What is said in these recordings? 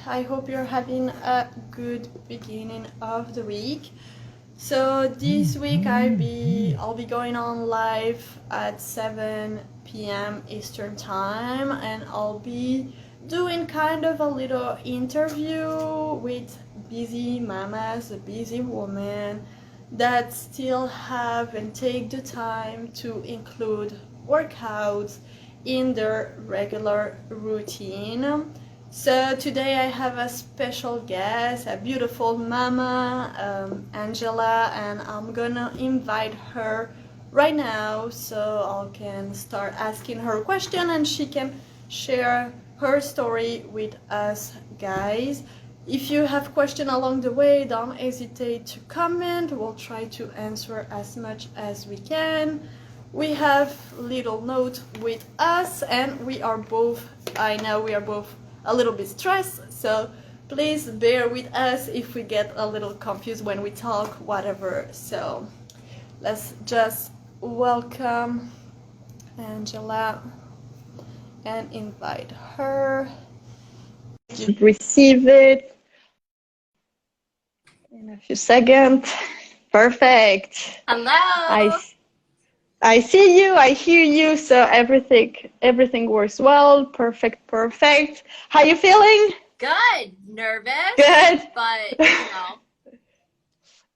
I hope you're having a good beginning of the week. So this week I'll be going on live at 7 p.m. Eastern Time, and I'll be doing kind of a little interview with busy mamas, a busy woman that still have and take the time to include workouts in their regular routine. So today I have a special guest, a beautiful mama, Angela, and I'm gonna invite her right now so I can start asking her a question and she can share her story with us guys. If you have questions along the way, don't hesitate to comment. We'll try to answer as much as we can. We have little note with us, and I know we are both a little bit stressed, so please bear with us if we get a little confused when we talk, whatever. So let's just welcome Angela and invite her. You receive it in a few seconds. Perfect. Hello. I see you, I hear you, so everything works well. Perfect. How you feeling? Good. Nervous. Good. But,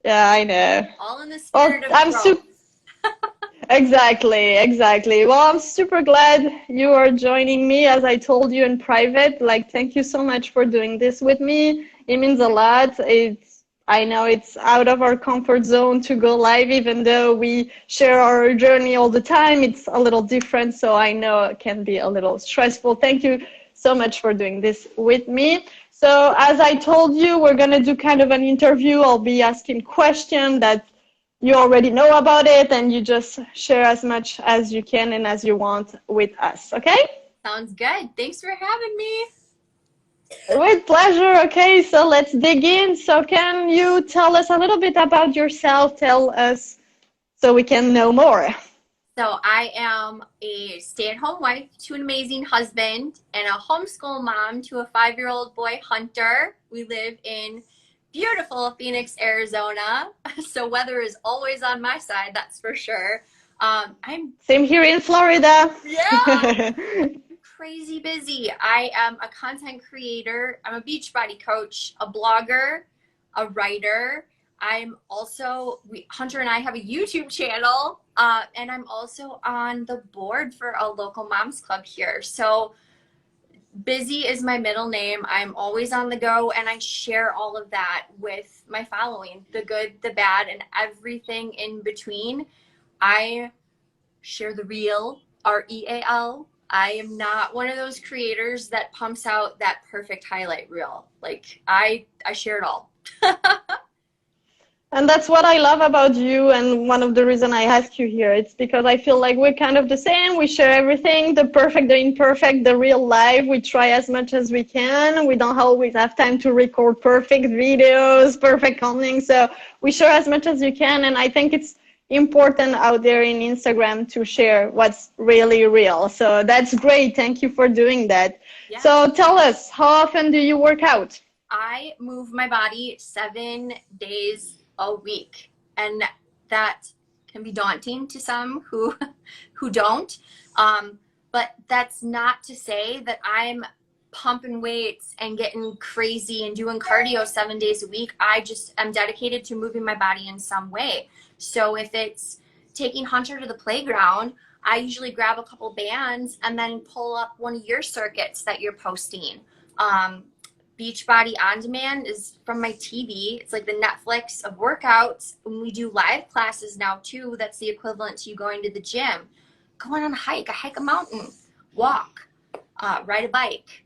Yeah, I know. all in the spirit of growth. Exactly. Well, I'm super glad you are joining me, as I told you in private. Like, thank you so much for doing this with me. It means a lot. I know it's out of our comfort zone to go live, even though we share our journey all the time. It's a little different, so I know it can be a little stressful. Thank you so much for doing this with me. So as I told you, we're going to do kind of an interview. I'll be asking questions that you already know about it, and you just share as much as you can and as you want with us, okay? Sounds good. Thanks for having me. With pleasure. Okay, so let's dig in. So can you tell us a little bit about yourself? Tell us so we can know more. So I am a stay-at-home wife to an amazing husband and a homeschool mom to a 5-year-old boy, Hunter. We live in beautiful Phoenix, Arizona. So weather is always on my side, that's for sure. Same here in Florida. Yeah. Crazy busy. I am a content creator. I'm a Beachbody coach, a blogger, a writer. Hunter and I have a YouTube channel, and I'm also on the board for a local moms club here. So busy is my middle name. I'm always on the go, and I share all of that with my following, the good, the bad, and everything in between. I share the real, REAL. I am not one of those creators that pumps out that perfect highlight reel. Like I share it all. And that's what I love about you, and one of the reasons I ask you here, it's because I feel like we're kind of the same. We share everything, the perfect, the imperfect, the real life. We try as much as we can. We don't always have time to record perfect videos, perfect commenting, so we share as much as you can, and I think it's important out there in Instagram to share what's really real. So that's great. Thank you for doing that. Yeah. So tell us, how often do you work out? I move my body 7 days a week, and that can be daunting to some who don't, but that's not to say that I'm pumping weights and getting crazy and doing cardio 7 days a week. I just am dedicated to moving my body in some way. So if it's taking Hunter to the playground, I usually grab a couple bands and then pull up one of your circuits that you're posting. Beachbody On Demand is from my TV. It's like the Netflix of workouts. And we do live classes now too. That's the equivalent to you going to the gym. Going on a hike, a mountain, walk, ride a bike,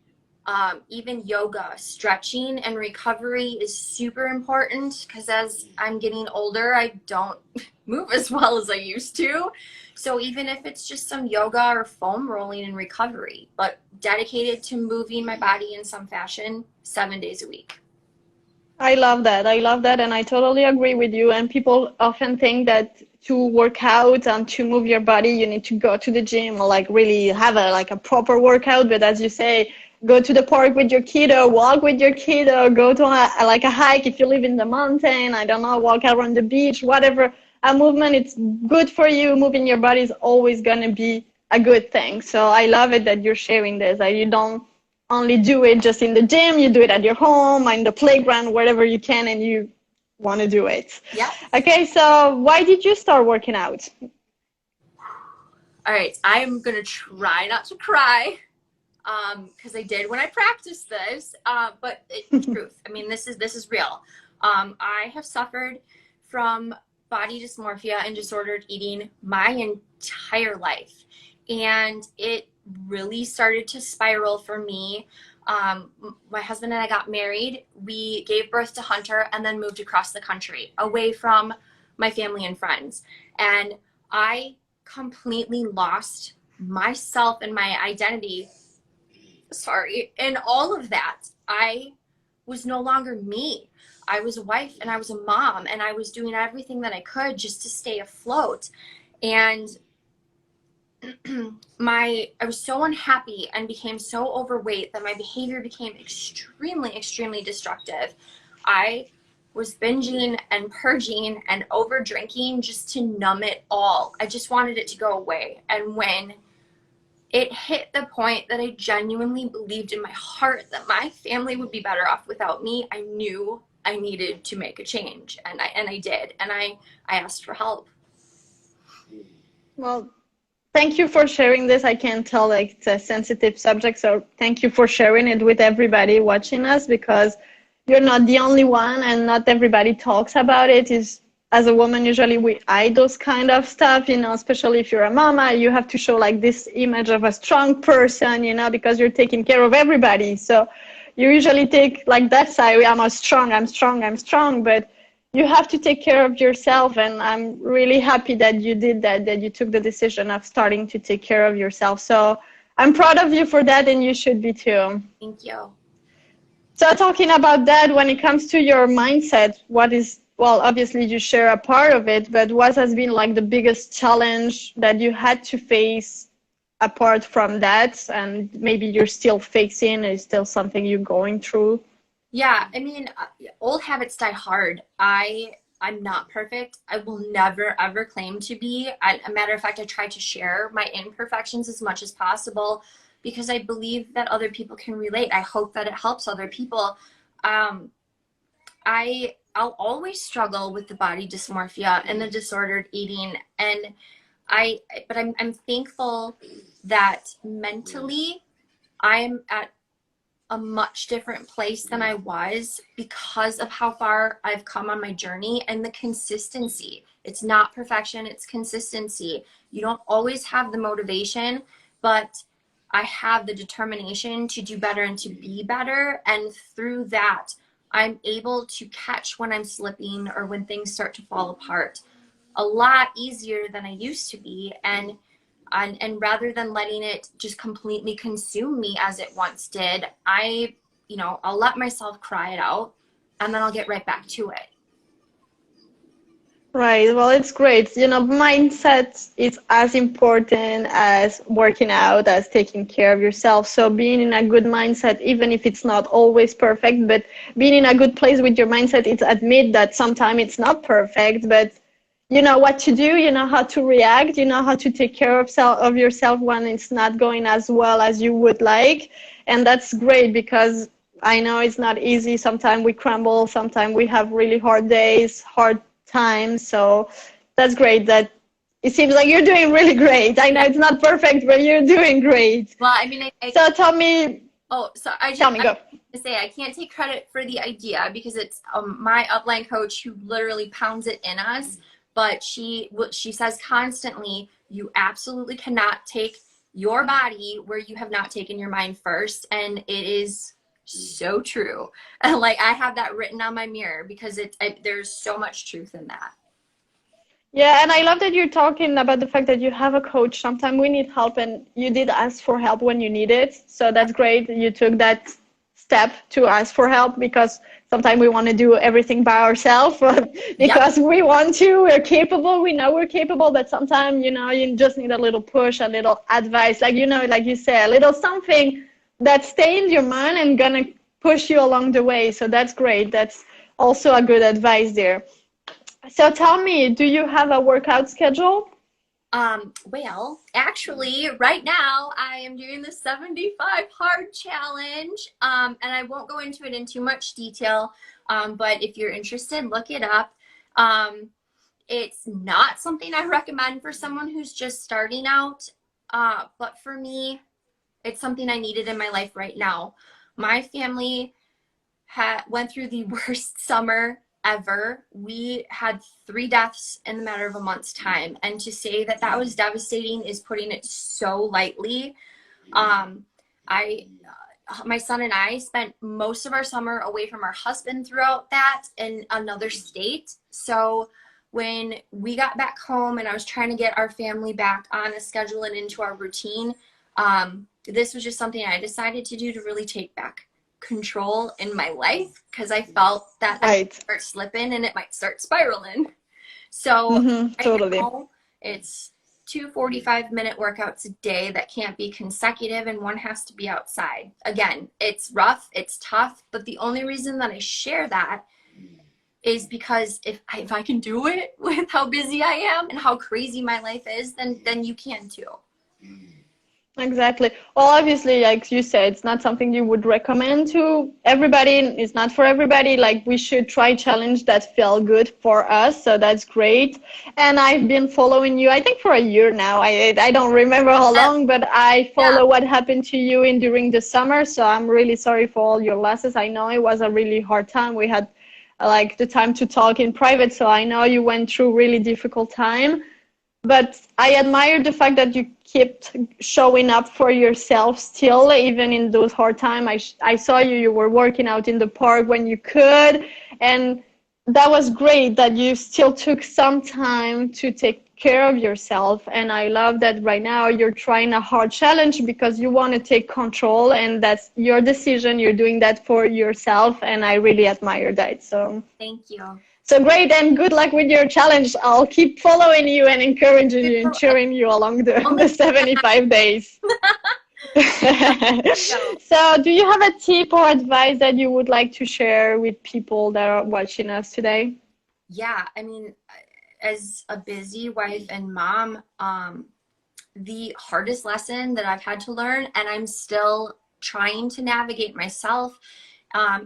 even yoga, stretching and recovery is super important because as I'm getting older, I don't move as well as I used to. So even if it's just some yoga or foam rolling in recovery, but dedicated to moving my body in some fashion 7 days a week. I love that. And I totally agree with you. And people often think that to work out and to move your body, you need to go to the gym or like really have a proper workout. But as you say, go to the park with your kiddo, walk with your kiddo, go to like a hike if you live in the mountain, I don't know, walk around the beach, whatever. A movement, it's good for you. Moving your body is always going to be a good thing. So I love it that you're sharing this. That you don't only do it just in the gym, you do it at your home, in the playground, wherever you can, and you want to do it. Yeah. Okay, so why did you start working out? All right, I'm going to try not to cry. Because I did when I practiced this, but it's truth. I mean, this is real. I have suffered from body dysmorphia and disordered eating my entire life, and it really started to spiral for me. My husband and I got married. We gave birth to Hunter and then moved across the country, away from my family and friends, and I completely lost myself and my identity. And all of that. I was no longer me. I was a wife and I was a mom, and I was doing everything that I could just to stay afloat. And I was so unhappy and became so overweight that my behavior became extremely destructive. I was binging and purging and over drinking just to numb it all. I just wanted it to go away. And when it hit the point that I genuinely believed in my heart that my family would be better off without me, I knew I needed to make a change, and I did, and I asked for help. Well, thank you for sharing this. I can tell like it's a sensitive subject, so thank you for sharing it with everybody watching us, because you're not the only one and not everybody talks about it. As a woman, usually we hide those kind of stuff, especially if you're a mama, you have to show like this image of a strong person, because you're taking care of everybody. So you usually take like that side, I'm strong, but you have to take care of yourself. And I'm really happy that you did that you took the decision of starting to take care of yourself. So I'm proud of you for that, and you should be too. Thank you. So talking about that, when it comes to your mindset, well, obviously you share a part of it, but what has been like the biggest challenge that you had to face apart from that, and maybe you're still facing, is still something you're going through? Yeah, I mean, old habits die hard. I'm not perfect. I will never, ever claim to be. A matter of fact, I try to share my imperfections as much as possible because I believe that other people can relate. I hope that it helps other people. I'll always struggle with the body dysmorphia and the disordered eating, but I'm thankful that mentally I'm at a much different place than I was because of how far I've come on my journey and the consistency. It's not perfection, it's consistency. You don't always have the motivation, but I have the determination to do better and to be better. And through that, I'm able to catch when I'm slipping or when things start to fall apart a lot easier than I used to be. And rather than letting it just completely consume me as it once did, I'll let myself cry it out, and then I'll get right back to it. Right. Well, it's great. Mindset is as important as working out, as taking care of yourself. So being in a good mindset, even if it's not always perfect, but being in a good place with your mindset, it's admit that sometimes it's not perfect, but you know what to do, you know how to react, you know how to take care of yourself when it's not going as well as you would like. And that's great, because I know it's not easy. Sometimes we crumble, sometimes we have really hard days, hard times. So that's great. That it seems like you're doing really great. I know it's not perfect, but you're doing great. Well, I mean, so tell me. Oh, so tell me, go. To say I can't take credit for the idea because it's my upline coach who literally pounds it in us. But she says constantly, you absolutely cannot take your body where you have not taken your mind first. And it is so true. And like, I have that written on my mirror because there's so much truth in that. Yeah, and I love that you're talking about the fact that you have a coach. Sometimes we need help, and you did ask for help when you need it. So that's great. You took that step to ask for help, because sometimes we want to do everything by ourselves because we want to, we're capable, we know we're capable, but sometimes, you just need a little push, a little advice, like you said, a little something that stay in your mind and gonna push you along the way. So that's great. That's also a good advice there. So tell me, do you have a workout schedule? Well, actually, right now I am doing the 75 hard challenge. And I won't go into it in too much detail. But if you're interested, look it up. Um, it's not something I recommend for someone who's just starting out. But for me, it's something I needed in my life right now. My family went through the worst summer ever. We had 3 deaths in the matter of a month's time, and to say that that was devastating is putting it so lightly. I My son and I spent most of our summer away from our husband throughout that in another state. So when we got back home and I was trying to get our family back on a schedule and into our routine, this was just something I decided to do to really take back control in my life, because I felt that I might Right. start slipping and it might start spiraling. So Mm-hmm, right totally. now it's 2 45-minute workouts a day that can't be consecutive, and one has to be outside. Again, it's rough, it's tough, but the only reason that I share that is because if I can do it with how busy I am and how crazy my life is, then you can too. Exactly. Well, obviously, like you said, it's not something you would recommend to everybody. It's not for everybody. Like we should try challenge that feel good for us. So that's great. And I've been following you, I think for a year now. I don't remember how Uh, long, but I yeah, follow what happened to you in during the summer. So I'm really sorry for all your losses. I know it was a really hard time. We had like the time to talk in private. So I know you went through really difficult time. But I admire the fact that you kept showing up for yourself still, even in those hard times. I saw you were working out in the park when you could, and that was great that you still took some time to take care of yourself. And I love that right now you're trying a hard challenge because you want to take control, and that's your decision. You're doing that for yourself, and I really admire that. thank you. So great, and good luck with your challenge. I'll keep following you and encouraging you and cheering you along Only the 75 days. go. So, do you have a tip or advice that you would like to share with people that are watching us today? Yeah, I mean, as a busy wife and mom, the hardest lesson that I've had to learn, and I'm still trying to navigate myself,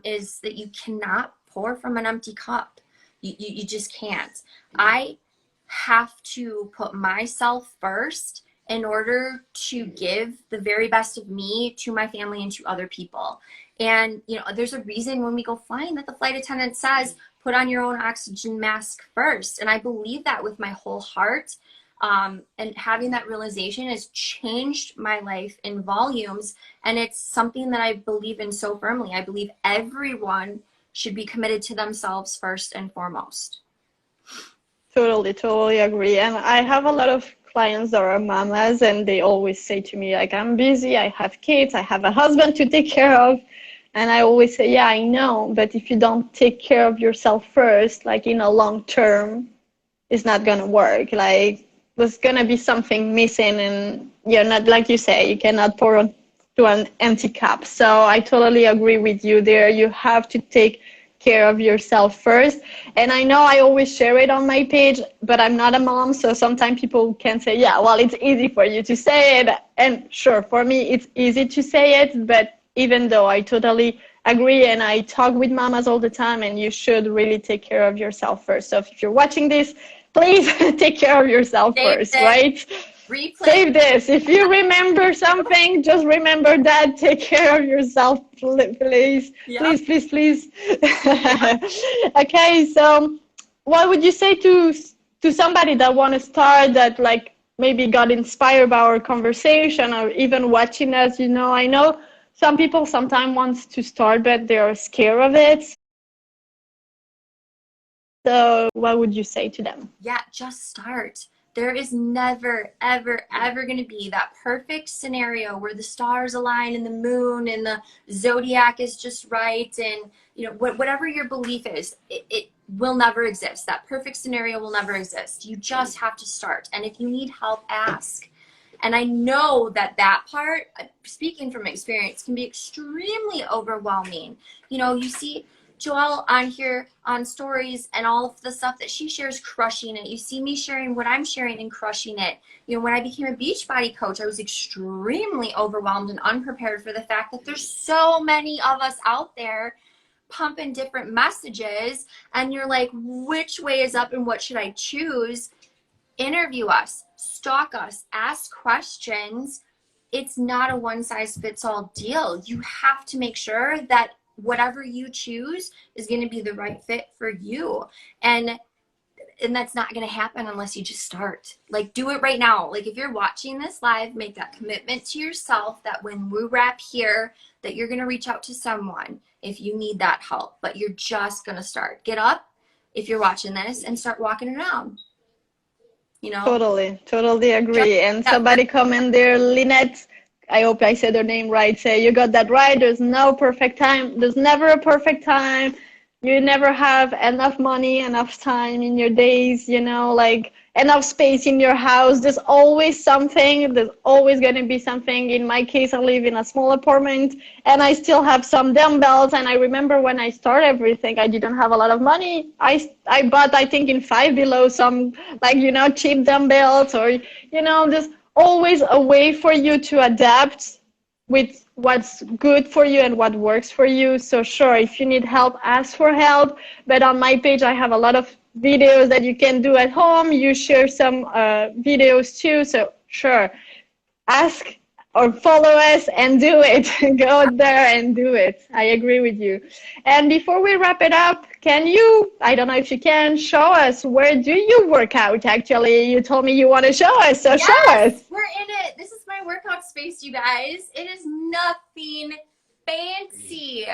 is that you cannot pour from an empty cup. You just can't. I have to put myself first in order to give the very best of me to my family and to other people. And, there's a reason when we go flying that the flight attendant says, put on your own oxygen mask first. And I believe that with my whole heart. And having that realization has changed my life in volumes. And it's something that I believe in so firmly. I believe everyone should be committed to themselves first and foremost. Totally, totally agree. And I have a lot of clients that are mamas, and they always say to me, like, I'm busy, I have kids, I have a husband to take care of. And I always say, yeah, I know, but if you don't take care of yourself first, like in a long term, it's not gonna work. Like there's gonna be something missing, and you're not, like you say, you cannot pour to an empty cup. So I totally agree with you there. You have to take care of yourself first. And I know I always share it on my page, but I'm not a mom, so sometimes people can say, yeah, well, it's easy for you to say it. And sure, for me, it's easy to say it, but even though I totally agree, and I talk with mamas all the time, and you should really take care of yourself first. So if you're watching this, please take care of yourself Save first, this, right? replay. Save this. If you remember something, just remember that. Take care of yourself, please. Yep. Please, please, please. Yep. Okay, so what would you say to somebody that want to start, that like maybe got inspired by our conversation or even watching us? I know some people sometimes wants to start, but they are scared of it. So what would you say to them? Yeah, just start. There is never, ever, ever going to be that perfect scenario where the stars align and the moon and the zodiac is just right. And, whatever your belief is, it will never exist. That perfect scenario will never exist. You just have to start. And if you need help, ask. And I know that that part, speaking from experience, can be extremely overwhelming. You know, you see Joelle on here on stories and all of the stuff that she shares, crushing it. You see me sharing what I'm sharing and crushing it. You know, when I became a Beachbody coach, I was extremely overwhelmed and unprepared for the fact that there's so many of us out there pumping different messages, and you're like, which way is up and what should I choose? Interview us, stalk us, ask questions. It's not a one-size-fits-all deal. You have to make sure that whatever you choose is going to be the right fit for you. And that's not going to happen unless you just start. Like, do it right now. Like, if you're watching this live, make that commitment to yourself that when we wrap here, that you're going to reach out to someone if you need that help. But you're just going to start. Get up if you're watching this and start walking around. You know? Totally agree. And somebody comment there, Lynette, I hope I said her name right, say you got that right. There's no perfect time. There's never a perfect time. You never have enough money, enough time in your days, you know, like enough space in your house. There's always something. There's always going to be something. In my case, I live in a small apartment and I still have some dumbbells. And I remember when I started everything, I didn't have a lot of money. I bought, I think, in Five Below some, like, you know, cheap dumbbells, or, you know, there's always a way for you to adapt with what's good for you and what works for you. So sure, if you need help, ask for help. But on my page, I have a lot of videos that you can do at home. You share some videos too. So sure, ask or follow us and do it. Go out there and do it. I agree with you. And before we wrap it up, can you, I don't know if you can, show us where do you work out actually? You told me you want to show us, so yes, show us. We're in it. This is my workout space, you guys. It is nothing fancy.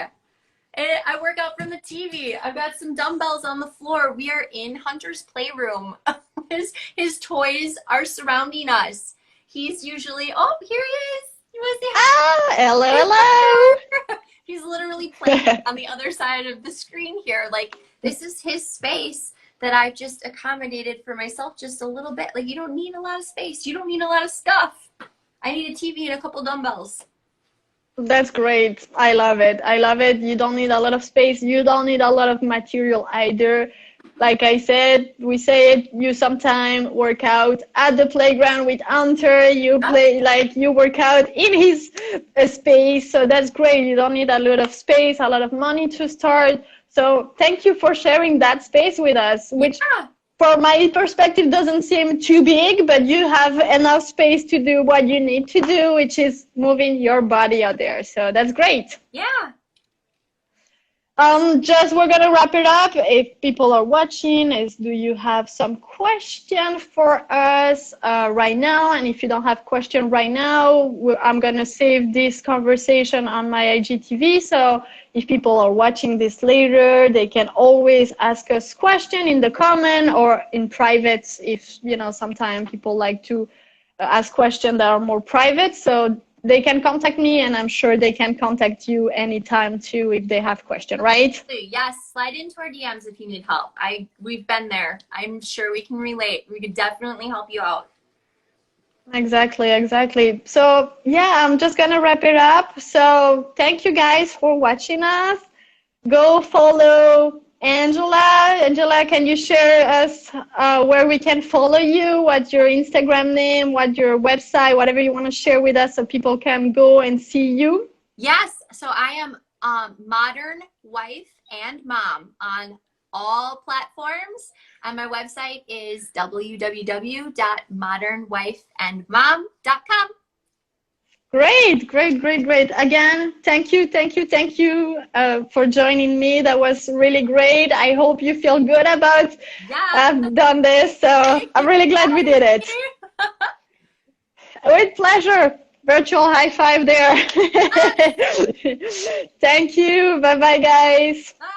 I work out from the TV. I've got some dumbbells on the floor. We are in Hunter's playroom. His toys are surrounding us. He's usually, oh, here he is. You want to say hi? Hello. He's literally playing on the other side of the screen here. Like, this is his space that I've just accommodated for myself just a little bit. Like, you don't need a lot of space. You don't need a lot of stuff. I need a TV and a couple dumbbells. That's great. I love it. I love it. You don't need a lot of space. You don't need a lot of material either. Like I said, we say it, you sometime work out at the playground with Hunter, you play, like you work out in his space. So that's great. You don't need a lot of space, a lot of money to start. So thank you for sharing that space with us, which from my perspective doesn't seem too big, but you have enough space to do what you need to do, which is moving your body out there. So that's great. Yeah. We're gonna wrap it up. If people are watching, do you have some question for us right now? And if you don't have question right now, I'm gonna save this conversation on my IGTV. So if people are watching this later, they can always ask us question in the comment or in private. If you know, sometimes people like to ask questions that are more private. So they can contact me, and I'm sure they can contact you anytime too if they have question, right? Yes, slide into our DMs if you need help. We've been there. I'm sure we can relate. We could definitely help you out. Exactly. So yeah, I'm just gonna wrap it up. So thank you guys for watching us. Go follow Angela. Angela, can you share us where we can follow you? What's your Instagram name? What's your website? Whatever you want to share with us so people can go and see you. Yes. So I am Modern Wife and Mom on all platforms. And my website is www.modernwifeandmom.com. Great. Again, thank you for joining me. That was really great. I hope you feel good about done this. So I'm really glad we did it. With pleasure. Virtual high five there. Thank you. Bye-bye, guys. Bye.